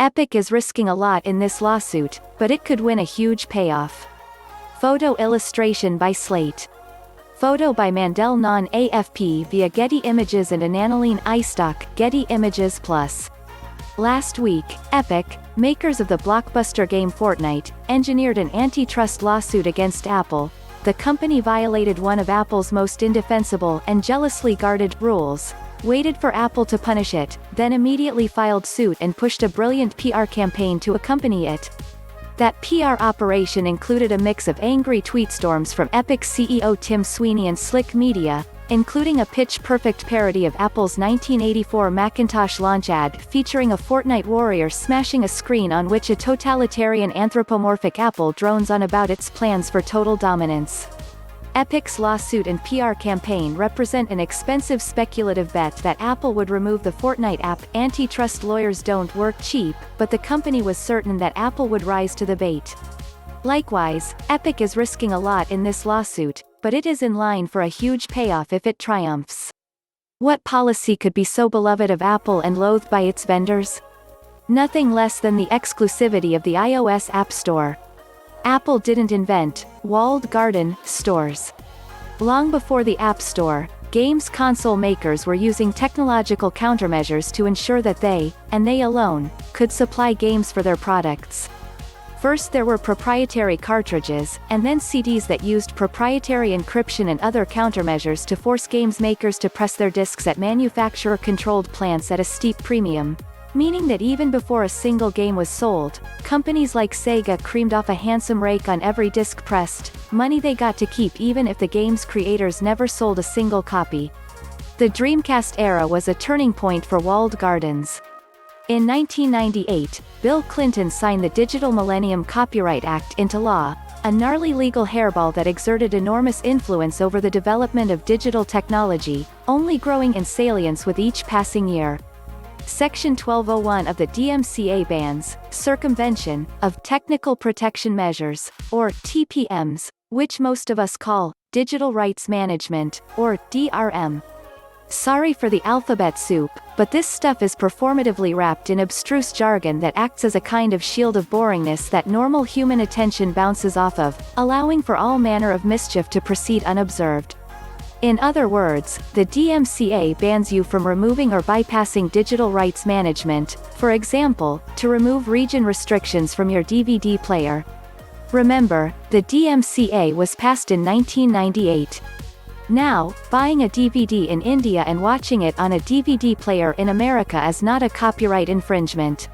Epic is risking a lot in this lawsuit, but it could win a huge payoff. Photo illustration by Slate. Photo by Mandel non-AFP via Getty Images and Aniline iStock, Getty Images Plus. Last week, Epic, makers of the blockbuster game Fortnite, engineered an antitrust lawsuit against Apple. The company violated one of Apple's most indefensible and jealously guarded rules, waited for Apple to punish it, then immediately filed suit and pushed a brilliant PR campaign to accompany it. That PR operation included a mix of angry tweet storms from Epic CEO Tim Sweeney and Slick Media, including a pitch-perfect parody of Apple's 1984 Macintosh launch ad featuring a Fortnite Warrior smashing a screen on which a totalitarian anthropomorphic Apple drones on about its plans for total dominance. Epic's lawsuit and PR campaign represent an expensive speculative bet that Apple would remove the Fortnite app. Antitrust lawyers don't work cheap, but the company was certain that Apple would rise to the bait. Likewise, Epic is risking a lot in this lawsuit, but it is in line for a huge payoff if it triumphs. What policy could be so beloved of Apple and loathed by its vendors? Nothing less than the exclusivity of the iOS App Store. Apple didn't invent walled garden stores. Long before the App Store, games console makers were using technological countermeasures to ensure that they, and they alone, could supply games for their products. First there were proprietary cartridges, and then CDs that used proprietary encryption and other countermeasures to force games makers to press their discs at manufacturer-controlled plants at a steep premium. Meaning that even before a single game was sold, companies like Sega creamed off a handsome rake on every disc pressed, money they got to keep even if the game's creators never sold a single copy. The Dreamcast era was a turning point for walled gardens. In 1998, Bill Clinton signed the Digital Millennium Copyright Act into law, a gnarly legal hairball that exerted enormous influence over the development of digital technology, only growing in salience with each passing year. Section 1201 of the DMCA bans circumvention of technical protection measures, or TPMs, which most of us call digital rights management, or DRM. Sorry for the alphabet soup, but this stuff is performatively wrapped in abstruse jargon that acts as a kind of shield of boringness that normal human attention bounces off of, allowing for all manner of mischief to proceed unobserved. In other words, the DMCA bans you from removing or bypassing digital rights management, for example, to remove region restrictions from your DVD player. Remember, the DMCA was passed in 1998. Now, buying a DVD in India and watching it on a DVD player in America is not a copyright infringement.